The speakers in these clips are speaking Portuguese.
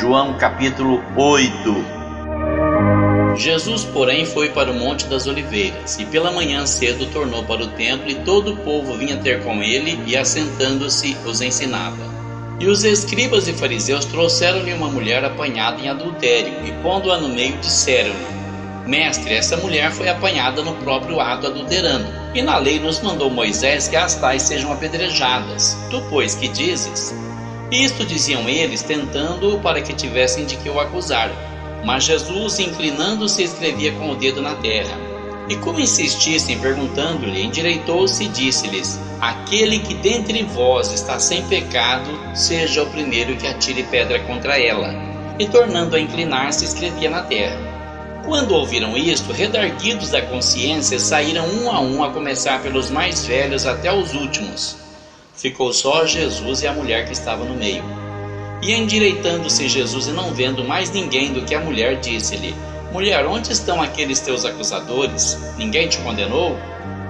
João capítulo 8. Jesus, porém, foi para o Monte das Oliveiras, e pela manhã cedo tornou para o templo, e todo o povo vinha ter com ele, e assentando-se os ensinava. E os escribas e fariseus trouxeram-lhe uma mulher apanhada em adultério, e pondo-a no meio disseram-lhe: Mestre, essa mulher foi apanhada no próprio ato adulterando, e na lei nos mandou Moisés que as tais sejam apedrejadas. Tu, pois, que dizes? Isto diziam eles, tentando-o para que tivessem de que o acusar. Mas Jesus, inclinando-se, escrevia com o dedo na terra. E como insistissem perguntando-lhe, endireitou-se e disse-lhes: Aquele que dentre vós está sem pecado, seja o primeiro que atire pedra contra ela. E tornando a inclinar-se, escrevia na terra. Quando ouviram isto, redarguidos da consciência, saíram um a começar pelos mais velhos até os últimos. Ficou só Jesus e a mulher que estava no meio. E endireitando-se Jesus e não vendo mais ninguém do que a mulher, disse-lhe: Mulher, onde estão aqueles teus acusadores? Ninguém te condenou?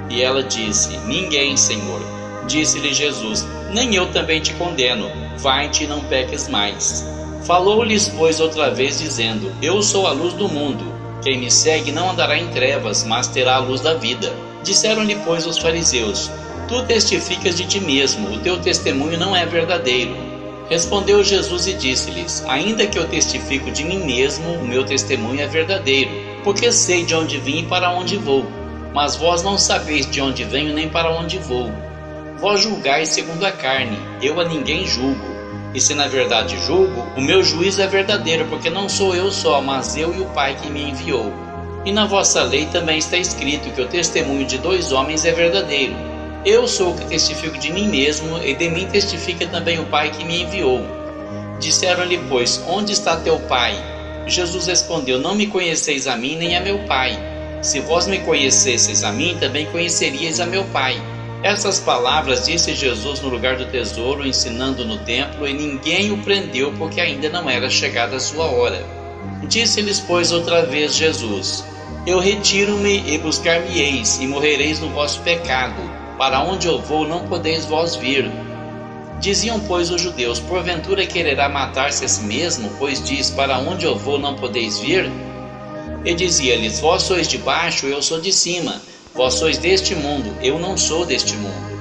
E ela disse: Ninguém, Senhor. Disse-lhe Jesus: Nem eu também te condeno. Vai-te e não peques mais. Falou-lhes, pois, outra vez, dizendo: Eu sou a luz do mundo. Quem me segue não andará em trevas, mas terá a luz da vida. Disseram-lhe, pois, os fariseus: Tu testificas de ti mesmo, o teu testemunho não é verdadeiro. Respondeu Jesus e disse-lhes: Ainda que eu testifico de mim mesmo, o meu testemunho é verdadeiro, porque sei de onde vim e para onde vou. Mas vós não sabeis de onde venho nem para onde vou. Vós julgais segundo a carne, eu a ninguém julgo. E se na verdade julgo, o meu juízo é verdadeiro, porque não sou eu só, mas eu e o Pai que me enviou. E na vossa lei também está escrito que o testemunho de dois homens é verdadeiro. Eu sou o que testifico de mim mesmo, e de mim testifica também o Pai que me enviou. Disseram-lhe, pois, onde está teu Pai? Jesus respondeu: Não me conheceis a mim nem a meu Pai. Se vós me conhecesseis a mim, também conheceríeis a meu Pai. Essas palavras disse Jesus no lugar do tesouro, ensinando no templo, e ninguém o prendeu, porque ainda não era chegada a sua hora. Disse-lhes, pois, outra vez Jesus: Eu retiro-me e buscar-me-eis, e morrereis no vosso pecado. Para onde eu vou, não podeis vós vir. Diziam, pois, os judeus: Porventura quererá matar-se a si mesmo, pois diz: Para onde eu vou, não podeis vir? E dizia-lhes: Vós sois de baixo, eu sou de cima. Vós sois deste mundo, eu não sou deste mundo.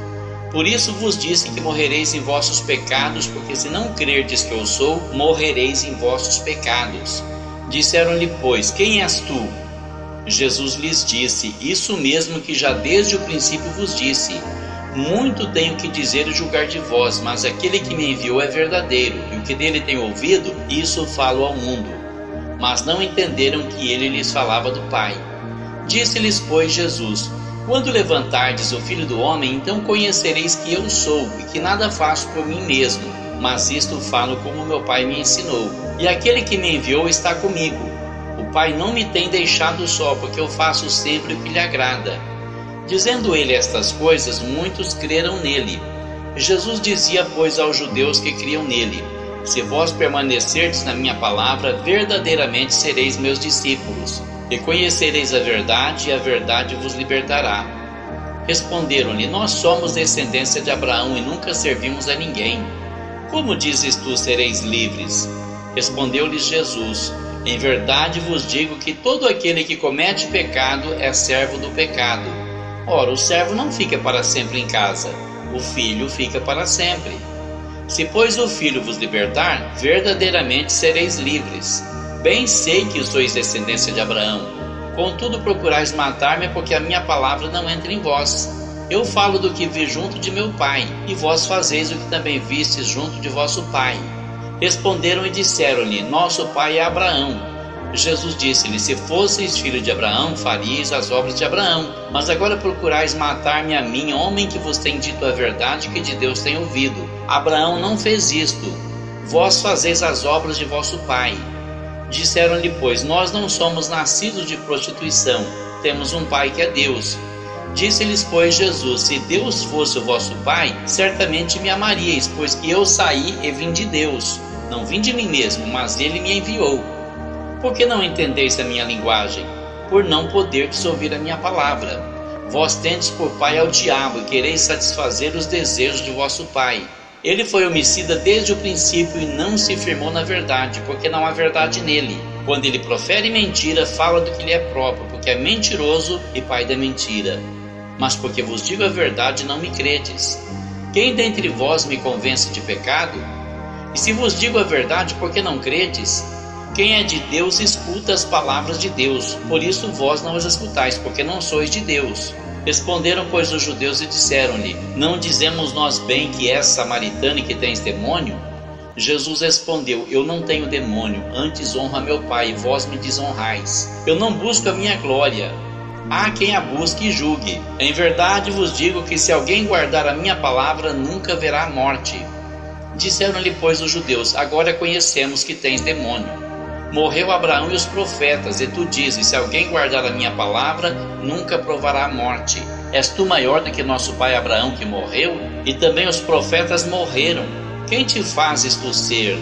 Por isso vos disse que morrereis em vossos pecados, porque se não crerdes que eu sou, morrereis em vossos pecados. Disseram-lhe, pois: Quem és tu? Jesus lhes disse: Isso mesmo que já desde o princípio vos disse. Muito tenho que dizer e julgar de vós, mas aquele que me enviou é verdadeiro, e o que dele tenho ouvido, isso falo ao mundo. Mas não entenderam que ele lhes falava do Pai. Disse-lhes, pois, Jesus: Quando levantardes o Filho do Homem, então conhecereis que eu sou, e que nada faço por mim mesmo, mas isto falo como meu Pai me ensinou. E aquele que me enviou está comigo. O Pai não me tem deixado só, porque eu faço sempre o que lhe agrada. Dizendo ele estas coisas, muitos creram nele. Jesus dizia, pois, aos judeus que criam nele: Se vós permanecerdes na minha palavra, verdadeiramente sereis meus discípulos, e conhecereis a verdade, e a verdade vos libertará. Responderam-lhe: Nós somos descendência de Abraão, e nunca servimos a ninguém. Como dizes tu, sereis livres? Respondeu-lhes Jesus: Em verdade vos digo que todo aquele que comete pecado é servo do pecado. Ora, o servo não fica para sempre em casa, o filho fica para sempre. Se, pois, o Filho vos libertar, verdadeiramente sereis livres. Bem sei que sois descendência de Abraão. Contudo procurais matar-me, porque a minha palavra não entra em vós. Eu falo do que vi junto de meu Pai, e vós fazeis o que também vistes junto de vosso pai. Responderam e disseram-lhe: Nosso pai é Abraão. Jesus disse-lhe: Se fosseis filho de Abraão, faríeis as obras de Abraão. Mas agora procurais matar-me a mim, homem que vos tem dito a verdade que de Deus tem ouvido. Abraão não fez isto. Vós fazeis as obras de vosso pai. Disseram-lhe, pois: Nós não somos nascidos de prostituição. Temos um pai que é Deus. Disse-lhes, pois, Jesus: Se Deus fosse o vosso pai, certamente me amaríeis, pois que eu saí e vim de Deus. Não vim de mim mesmo, mas ele me enviou. Por que não entendeis a minha linguagem? Por não poderdes ouvir a minha palavra. Vós tendes por pai ao diabo, e quereis satisfazer os desejos de vosso pai. Ele foi homicida desde o princípio e não se firmou na verdade, porque não há verdade nele. Quando ele profere mentira, fala do que lhe é próprio, porque é mentiroso e pai da mentira. Mas porque vos digo a verdade, não me credes. Quem dentre vós me convence de pecado? E se vos digo a verdade, por que não credes? Quem é de Deus escuta as palavras de Deus, por isso vós não as escutais, porque não sois de Deus. Responderam, pois, os judeus e disseram-lhe: não dizemos nós bem que és samaritano e que tens demônio? Jesus respondeu: eu não tenho demônio, antes honro a meu Pai, e vós me desonrais. Eu não busco a minha glória. Há quem a busque e julgue. Em verdade vos digo que se alguém guardar a minha palavra, nunca verá a morte. Disseram-lhe, pois, os judeus: agora conhecemos que tens demônio. Morreu Abraão e os profetas, e tu dizes: se alguém guardar a minha palavra, nunca provará a morte. És tu maior do que nosso pai Abraão, que morreu? E também os profetas morreram. Quem te fazes tu ser?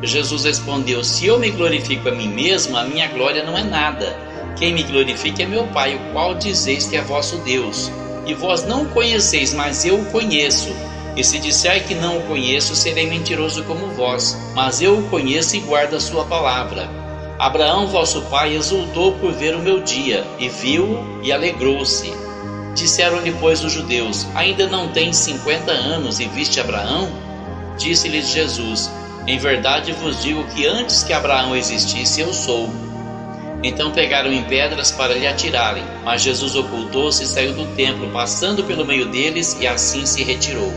Jesus respondeu: se eu me glorifico a mim mesmo, a minha glória não é nada. Quem me glorifica é meu Pai, o qual dizeis que é vosso Deus. E vós não o conheceis, mas eu o conheço. E se disser que não o conheço, serei mentiroso como vós. Mas eu o conheço e guardo a sua palavra. Abraão, vosso pai, exultou por ver o meu dia, e viu-o e alegrou-se. Disseram-lhe, pois, os judeus: ainda não tens 50 anos e viste Abraão? Disse-lhes Jesus: em verdade vos digo que antes que Abraão existisse, eu sou. Então pegaram em pedras para lhe atirarem, mas Jesus ocultou-se e saiu do templo, passando pelo meio deles, e assim se retirou.